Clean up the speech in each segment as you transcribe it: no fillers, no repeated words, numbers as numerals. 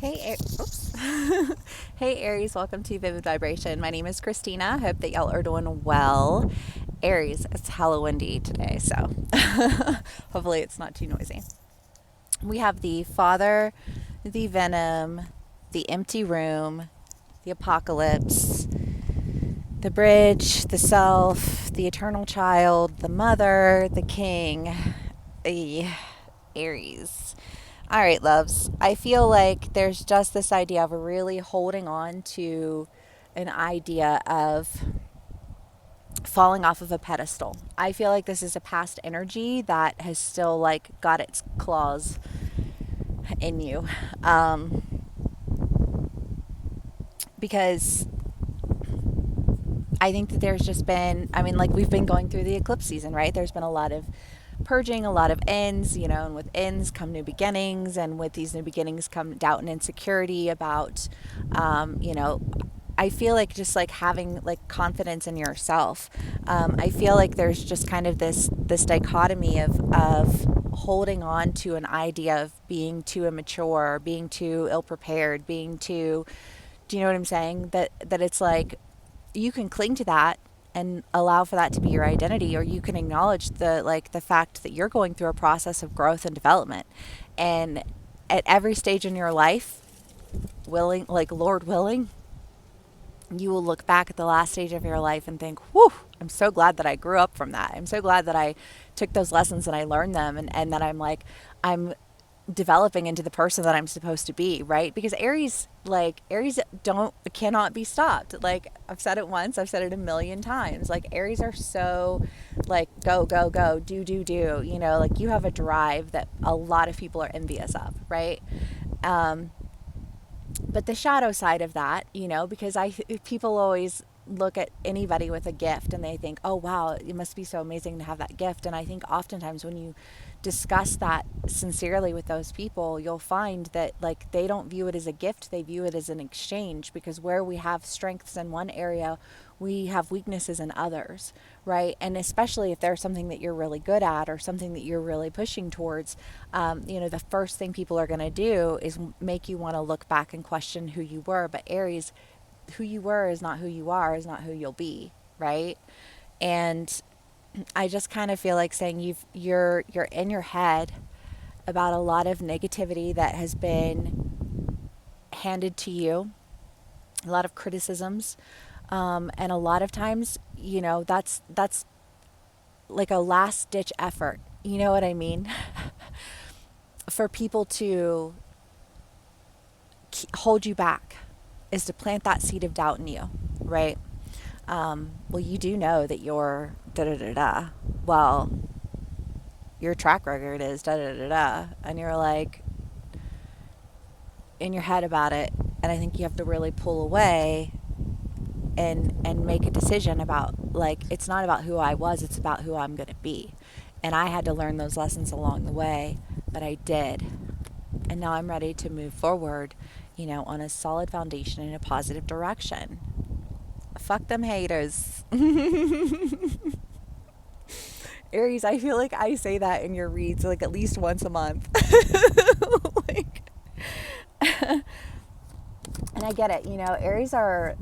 Oops. Hey Aries, welcome to Vivid Vibration. My name is Christina. Hope that y'all are doing well. Aries, it's hella windy today, so hopefully it's not too noisy. We have the Father, the Venom, the Empty Room, the Apocalypse, the Bridge, the Self, the Eternal Child, the Mother, the King, the Aries. All right, loves. I feel like there's just this idea of really holding on to an idea of falling off of a pedestal. I feel like this is a past energy that has still like got its claws in you. Because I think that there's just been, I mean, like we've been going through the eclipse season, right? There's been a lot of purging, a lot of ends, and with ends come new beginnings, and with these new beginnings come doubt and insecurity about, you know, I feel like just like having like confidence in yourself. I feel like there's just kind of this dichotomy of holding on to an idea of being too immature, being too ill prepared, being too, do you know what I'm saying? That it's like you can cling to that and allow for that to be your identity, or you can acknowledge the fact that you're going through a process of growth and development, and at every stage in your life, willing, like Lord willing, you will look back at the last stage of your life and think, whew, I'm so glad that I grew up from that. I'm so glad that I took those lessons and I learned them, and that I'm developing into the person that I'm supposed to be, right? Because Aries don't cannot be stopped. Like I've said it once, I've said it a million times. Like Aries are so like go go go, do, like you have a drive that a lot of people are envious of, right? Um but the shadow side of that, because I people always look at anybody with a gift and they think, "Oh wow, it must be so amazing to have that gift." And I think oftentimes when you discuss that sincerely with those people, you'll find that like they don't view it as a gift, they view it as an exchange, because where we have strengths in one area, we have weaknesses in others, right? And especially if there's something that you're really good at or something that you're really pushing towards, the first thing people are going to do is make you want to look back and question who you were. But Aries, who you were is not who you are, is not who you'll be, right? And I just kind of feel like saying you're in your head about a lot of negativity that has been handed to you, a lot of criticisms, and a lot of times, that's like a last ditch effort. You know what I mean? For people to hold you back is to plant that seed of doubt in you, right? Well, you do know that you're da da da da. Well, your track record is da da da da, and you're like in your head about it. And I think you have to really pull away and make a decision about, like, it's not about who I was, it's about who I'm going to be. And I had to learn those lessons along the way, but I did. And now I'm ready to move forward, on a solid foundation in a positive direction. Fuck them haters. Aries, I feel like I say that in your reads like at least once a month. Like, and I get it. Aries are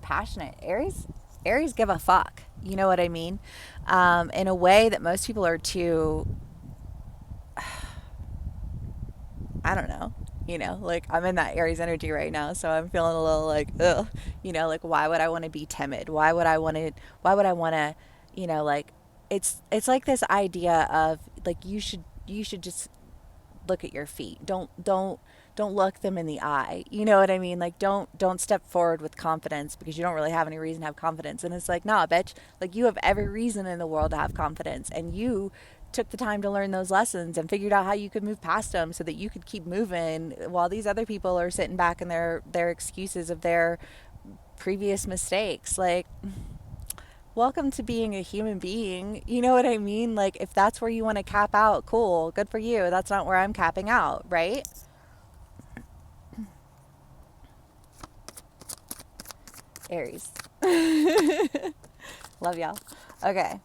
passionate. Aries give a fuck. You know what I mean? In a way that most people are too. I don't know. Like I'm in that Aries energy right now, so I'm feeling a little like, ugh. Like why would I want to be timid? Why would I want to? Why would I want to? Like it's like this idea of like you should just look at your feet. Don't look them in the eye. You know what I mean? Like don't step forward with confidence because you don't really have any reason to have confidence. And it's like, nah, bitch, like you have every reason in the world to have confidence, and you took the time to learn those lessons and figured out how you could move past them so that you could keep moving while these other people are sitting back in their excuses of their previous mistakes. Like, welcome to being a human being. You know what I mean? Like, if that's where you want to cap out, cool, good for you. That's not where I'm capping out, right? Aries. Love y'all. Okay.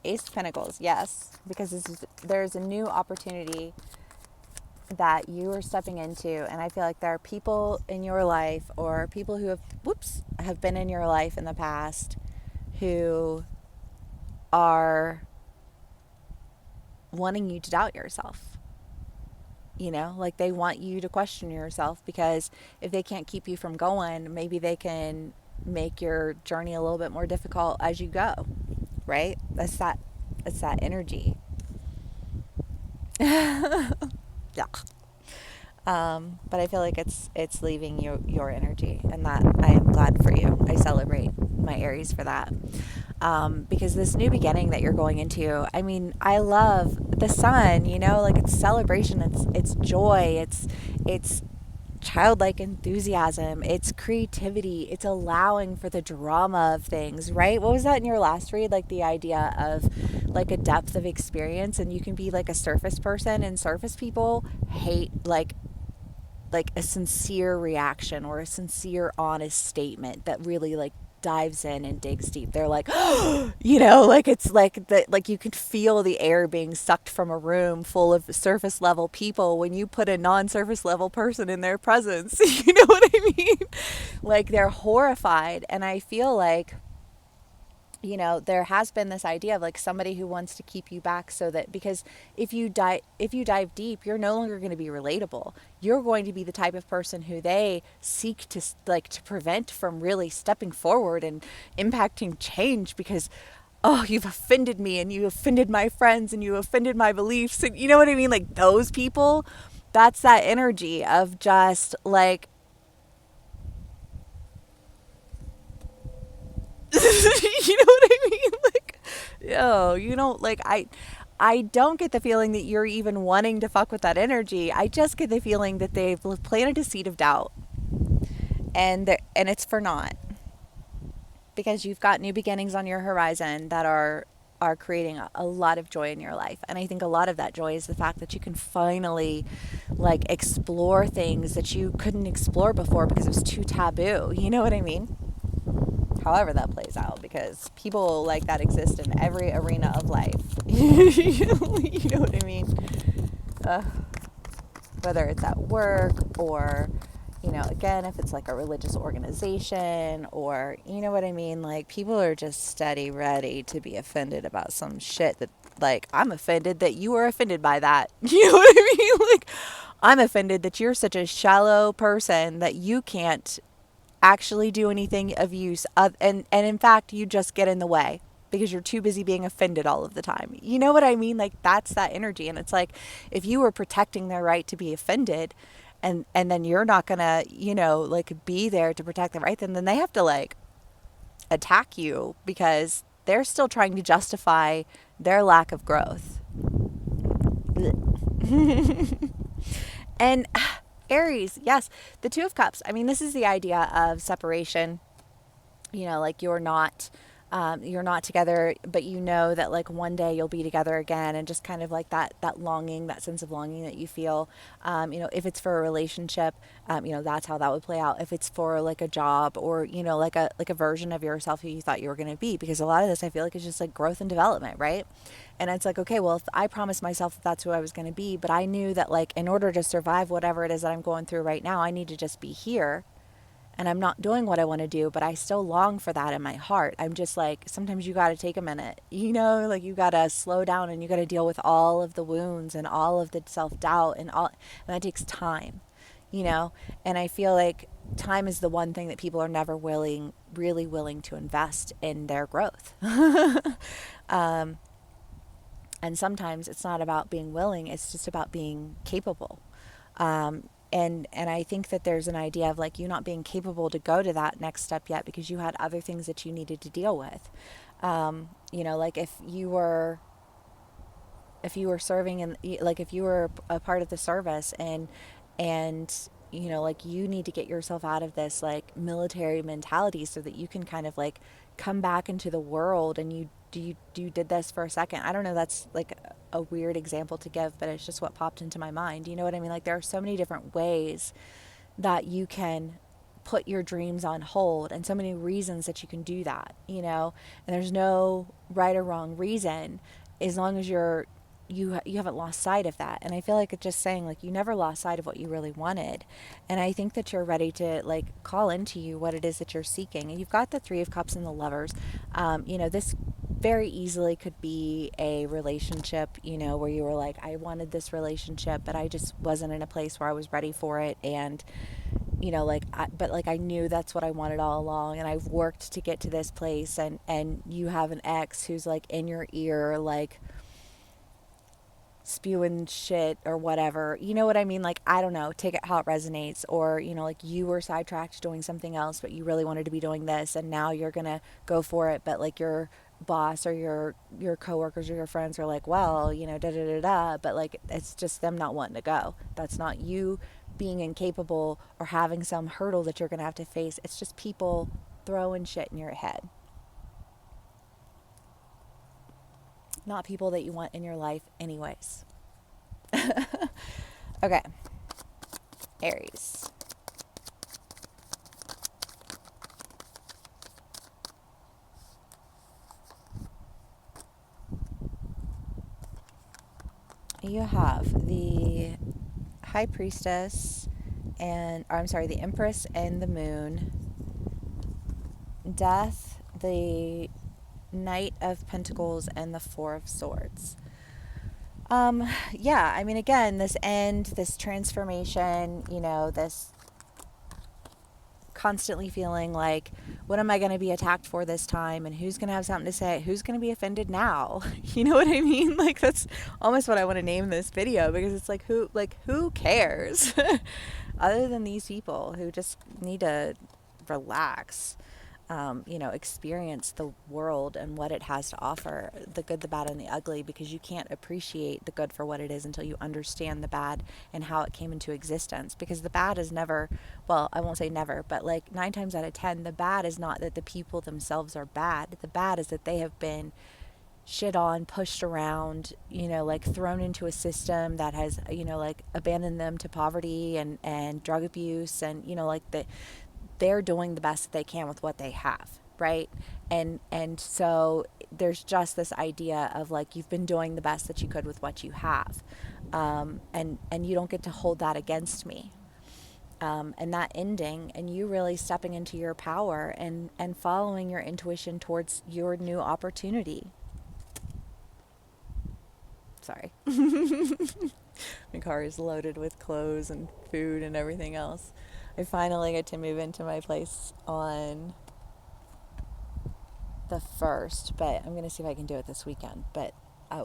Ace of Pentacles, yes, because there's a new opportunity that you are stepping into, and I feel like there are people in your life or people who have been in your life in the past who are wanting you to doubt yourself. You know, like they want you to question yourself, because if they can't keep you from going, maybe they can make your journey a little bit more difficult as you go, right? That's that energy. Yeah. But I feel like it's leaving your energy, and that I am glad for you. I celebrate my Aries for that. Because this new beginning that you're going into, I mean, I love the sun. You know, like it's celebration, it's joy, it's childlike enthusiasm, it's creativity, it's allowing for the drama of things, right? What was that in your last read? Like the idea of like a depth of experience, and you can be like a surface person, and surface people hate like a sincere reaction or a sincere honest statement that really like dives in and digs deep. They're like, you know, like it's like that, like you could feel the air being sucked from a room full of surface level people when you put a non-surface level person in their presence. You know what I mean? Like they're horrified. And I feel like, you know, there has been this idea of like somebody who wants to keep you back, so that, because if you dive deep, you're no longer going to be relatable. You're going to be the type of person who they seek to like to prevent from really stepping forward and impacting change, because oh, you've offended me, and you offended my friends, and you offended my beliefs, and you know what I mean, like those people. That's that energy of just like you know what I mean? Like, yo, you don't like I don't get the feeling that you're even wanting to fuck with that energy. I just get the feeling that they've planted a seed of doubt, and it's for naught, because you've got new beginnings on your horizon that are creating a lot of joy in your life. And I think a lot of that joy is the fact that you can finally like explore things that you couldn't explore before because it was too taboo. You know what I mean? However that plays out, because people like that exist in every arena of life. You know what I mean? uh, Whether it's at work, or you know, again, if it's like a religious organization, or you know what I mean, like people are just steady ready to be offended about some shit that, like, I'm offended that you were offended by that. You know what I mean? Like, I'm offended that you're such a shallow person that you can't actually do anything of use, and in fact you just get in the way because you're too busy being offended all of the time. You know what I mean? Like that's that energy. And it's like, if you were protecting their right to be offended, and then you're not gonna, you know, like be there to protect them, right, then they have to like attack you because they're still trying to justify their lack of growth. And Aries, yes, the Two of Cups. I mean, this is the idea of separation. You know, like you're not together, but you know that like one day you'll be together again, and just kind of like that longing, that sense of longing that you feel. You know, if it's for a relationship, you know, that's how that would play out. If it's for like a job, or you know, like a version of yourself who you thought you were going to be, because a lot of this I feel like is just like growth and development, right? And it's like, okay, well, if I promised myself that that's who I was going to be, but I knew that like in order to survive whatever it is that I'm going through right now, I need to just be here, and I'm not doing what I want to do, but I still long for that in my heart. I'm just like, sometimes you got to take a minute, you know, like you got to slow down, and you got to deal with all of the wounds and all of the self doubt and that takes time, you know? And I feel like time is the one thing that people are never really willing to invest in their growth. um, and sometimes it's not about being willing, it's just about being capable. And I think that there's an idea of like you not being capable to go to that next step yet because you had other things that you needed to deal with. You know, like if you were serving, and like if you were a part of the service, and you know, like you need to get yourself out of this like military mentality so that you can kind of like come back into the world, and you did this for a second. I don't know, that's like a weird example to give, but it's just what popped into my mind. You know what I mean? Like there are so many different ways that you can put your dreams on hold, and so many reasons that you can do that, you know? And there's no right or wrong reason, as long as you're you haven't lost sight of that. And I feel like it's just saying, like, you never lost sight of what you really wanted. And I think that you're ready to, like, call into you what it is that you're seeking. And you've got the Three of Cups and the Lovers. This very easily could be a relationship, where you were like, I wanted this relationship, but I just wasn't in a place where I was ready for it. And but like I knew that's what I wanted all along, and I've worked to get to this place. And you have an ex who's like in your ear, like spewing shit or whatever. You know what I mean? Like, I don't know, take it how it resonates. Or, like you were sidetracked doing something else, but you really wanted to be doing this, and now you're going to go for it. But like your boss or your coworkers or your friends are like, well, da da da da. But like, it's just them not wanting to go. That's not you being incapable or having some hurdle that you're going to have to face. It's just people throwing shit in your head. Not people that you want in your life, anyways. Okay, Aries. You have the High Priestess or I'm sorry, the Empress and the Moon, Death, the Knight of Pentacles, and the Four of Swords. Yeah, I mean, again, this end, this transformation, this constantly feeling like, what am I going to be attacked for this time? And who's going to have something to say? Who's going to be offended now? You know what I mean? Like, that's almost what I want to name this video, because it's like, who cares? Other than these people who just need to relax, experience the world and what it has to offer, the good, the bad, and the ugly, because you can't appreciate the good for what it is until you understand the bad and how it came into existence. Because the bad is never, well, I won't say never, but like 9 times out of 10, the bad is not that the people themselves are bad. The bad is that they have been shit on, pushed around, like thrown into a system that has, like abandoned them to poverty and drug abuse, and, like they're doing the best that they can with what they have, right? And so there's just this idea of like, you've been doing the best that you could with what you have, and you don't get to hold that against me. And that ending, and you really stepping into your power and following your intuition towards your new opportunity. Sorry. My car is loaded with clothes and food and everything else. I finally get to move into my place on the 1st, but I'm going to see if I can do it this weekend. But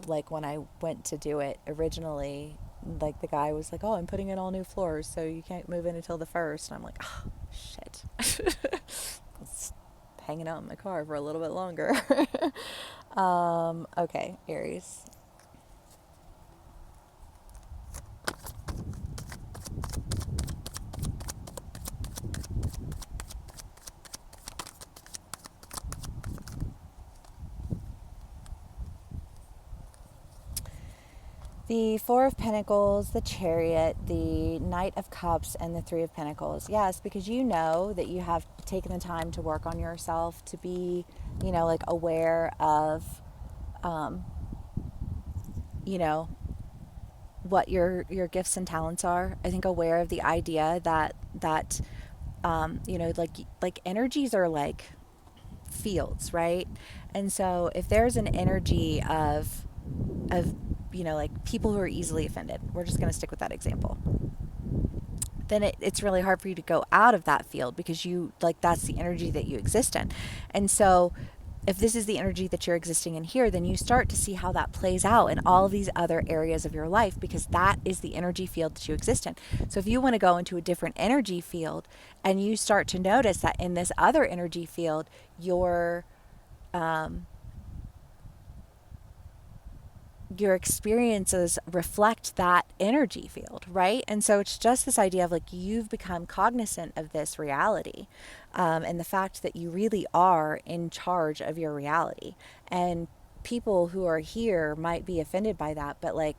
like when I went to do it originally, like the guy was like, oh, I'm putting in all new floors, so you can't move in until the 1st. And I'm like, oh, shit. It's hanging out in my car for a little bit longer. Okay, Aries. The Four of Pentacles, the Chariot, the Knight of Cups, and the Three of Pentacles. Yes, because you know that you have taken the time to work on yourself, to be, like aware of, you know, what your gifts and talents are. I think aware of the idea that like energies are like fields, right? And so if there's an energy of like people who are easily offended, we're just going to stick with that example, then it's really hard for you to go out of that field, because you like, that's the energy that you exist in. And so if this is the energy that you're existing in here, then you start to see how that plays out in all these other areas of your life, because that is the energy field that you exist in. So if you want to go into a different energy field, and you start to notice that in this other energy field, your experiences reflect that energy field, right? And so it's just this idea of like, you've become cognizant of this reality, and the fact that you really are in charge of your reality. And people who are here might be offended by that, but like,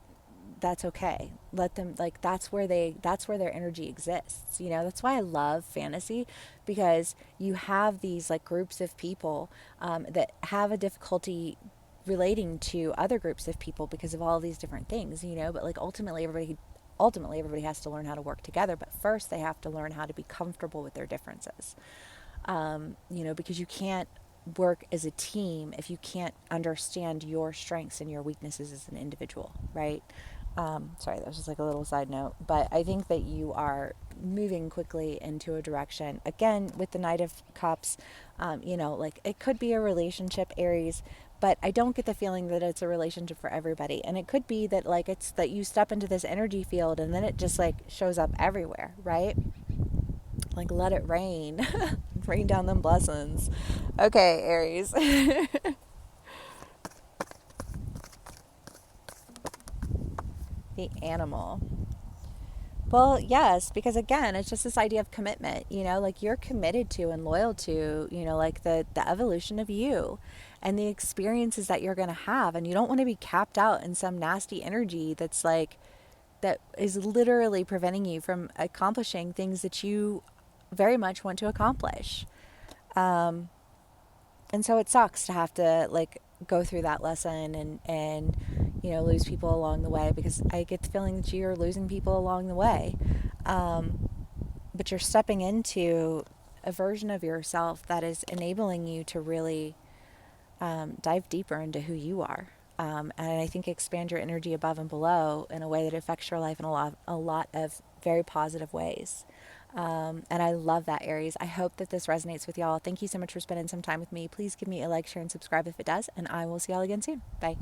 that's okay. Let them, like, that's where their energy exists. That's why I love fantasy, because you have these like groups of people that have a difficulty relating to other groups of people because of all these different things, you know, but like ultimately everybody has to learn how to work together, but first they have to learn how to be comfortable with their differences. You know, because you can't work as a team if you can't understand your strengths and your weaknesses as an individual, right? Sorry, that was just like a little side note, but I think that you are moving quickly into a direction. Again, with the Knight of Cups, you know, like it could be a relationship, Aries, but I don't get the feeling that it's a relationship for everybody. And it could be that like it's that you step into this energy field and then it just like shows up everywhere, right? Like let it rain. Rain down them blessings. Okay, Aries. The animal. Well, yes, because again, it's just this idea of commitment, you know, like you're committed to and loyal to, you know, like the evolution of you and the experiences that you're going to have, and you don't want to be capped out in some nasty energy that's like that is literally preventing you from accomplishing things that you very much want to accomplish. Um, and so it sucks to have to like go through that lesson and you know lose people along the way, because I get the feeling that you're losing people along the way, um, but you're stepping into a version of yourself that is enabling you to really dive deeper into who you are, and I think expand your energy above and below in a way that affects your life in a lot of very positive ways. And I love that, Aries. I hope that this resonates with y'all. Thank you so much for spending some time with me. Please give me a like, share, and subscribe if it does. And I will see y'all again soon. Bye.